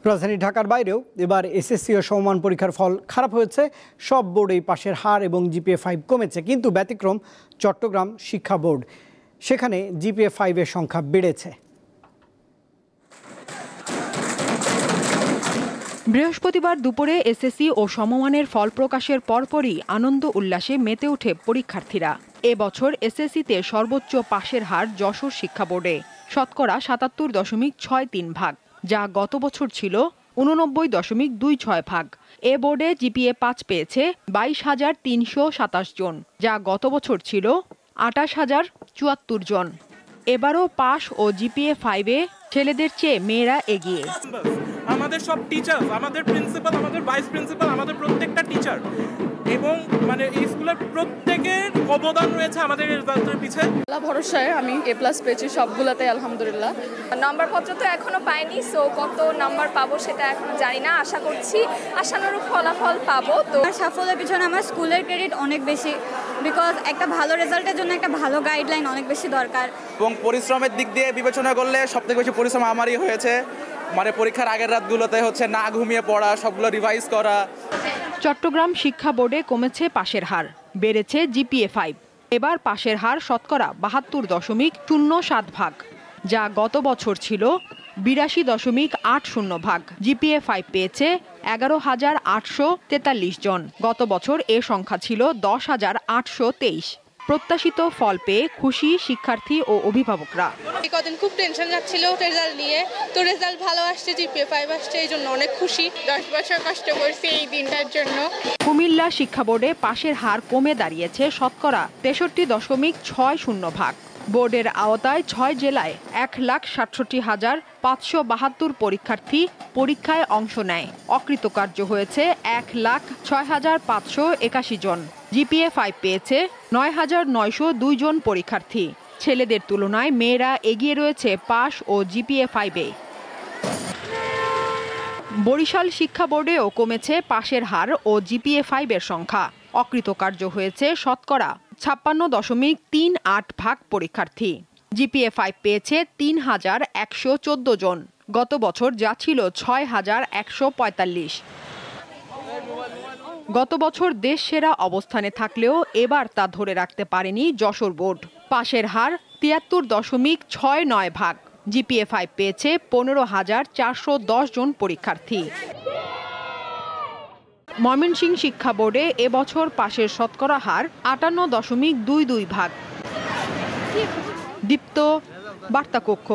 রাজধানী ঢাকার বাইরেও এবার এসএসসি ও সমমান পরীক্ষার ফল খারাপ হয়েছে। সব বোর্ডেই পাশের হার এবং জিপিএ-5 কমেছে, কিন্তু ব্যতিক্রম চট্টগ্রাম শিক্ষা বোর্ড। সেখানে জিপিএ-5 এর সংখ্যা বেড়েছে। বৃহস্পতিবার দুপুরে এসএসসি ও সমমানের ফল প্রকাশের পরপরই আনন্দ উল্লাসে মেতে ওঠে পরীক্ষার্থীরা। এবছর এসএসসিতে সর্বোচ্চ পাশের হার যশোর শিক্ষা বোর্ডে, শতকরা ৭৭.৬৩ যা গত বছর ছিল ৮৯.26 ভাগ। এ বোর্ডে জিপিএ-5 পেয়েছে ২২,৩২৭ জন, যা গত বছর ছিল ২৮,০৭৪ জন। এবারও পাশ ও জিপিএ-5-এ ছেলেদের চেয়ে মেয়েরা এগিয়ে। আমাদের সব টিচার, আমাদের প্রিন্সিপাল, আমাদের ভাইস প্রিন্সিপাল, আমাদের প্রত্যেকটা টিচার এবং এই স্কুলের প্রত্যেকের অবদান রয়েছে আমাদের রেজাল্টের পিছনে। আল্লাহ ভরসায় আমি A+ পেয়েছি সবগুলাতে, আলহামদুলিল্লাহ। নাম্বারপত্র তো এখনো পাইনি, সো কত নাম্বার পাবো সেটা এখনো জানি না। আশা করছি আশানুরূপ ফলাফল পাবো। তো সাফল্যের পিছনে আমার স্কুলের ক্রেডিট অনেক বেশি, বিকজ একটা ভালো রেজাল্টের জন্য একটা ভালো গাইডলাইন অনেক বেশি দরকার। এবং পরিশ্রমের দিক দিয়ে বিবেচনা করলে সবথেকে বেশি পরিশ্রম আমারই হয়েছে। পরীক্ষার আগের রাতগুলোতে না ঘুমিয়ে পড়া, সবগুলো রিভাইজ করা। চট্টগ্রাম শিক্ষা বোর্ডে কমেছে পাশের হার, বেড়েছে জিপিএ-5। এবার পাশের হার শতকরা ৭২.০৭ ভাগ, যা গত বছর ছিল ৮২.৮০ ভাগ। জিপিএ-5 পেয়েছে ১১,৮৪৩ জন, গত বছর এ সংখ্যা ছিল ১০,৮২৩। প্রত্যাশিত ফল পেয়ে খুশি শিক্ষার্থী ও অভিভাবকরা। কদিন খুব টেনশন যাচ্ছিল রেজাল্ট নিয়ে, তো রেজাল্ট ভালো আসছে, জিপিএ-5 আসছে, এই জন্য অনেক খুশি। 10 বছর কষ্ট করছি এই দিনটার জন্য। কুমিল্লা শিক্ষা বোর্ডে পাশের হার কমে দাঁড়িয়েছে শতকরা ৬৩.৬০ ভাগ। বোর্ডের আওতায় ৬ জেলায় ১,৬৭,৫৭২ পরীক্ষার্থী পরীক্ষায় অংশ নেয়। অকৃতকার্য হয়েছে ১,০৬,৫৮১ জন। জিপিএ-5 পেয়েছে ৯,৯০২ জন পরীক্ষার্থী। ছেলেদের তুলনায় মেয়েরা এগিয়ে রয়েছে পাশ ও জিপিএ-5-এ। বরিশাল শিক্ষা বোর্ডেও কমেছে পাশের হার ও জিপিএ-5 এর সংখ্যা। অকৃতকার্য হয়েছে শতকরা ৫৬.৩৮ ভাগ পরীক্ষার্থী। জিপিএ-5 পেয়েছে ৩,১১৪ জন, গত বছর যা ছিল ৬,১৪৫। গত বছর দেশ সেরা অবস্থানে থাকলেও এবার তা ধরে রাখতে পারেনি যশোর বোর্ড। পাশের হার ৭৩.৬৯ ভাগ। জিপিএ-5 পেয়েছে ১৫,৪১০ জন পরীক্ষার্থী। ময়মনসিংহ শিক্ষা বোর্ডে এবছর পাশের শতকরা হার ৫৮.২২ ভাগ। দীপ্ত, বার্তা কক্ষ।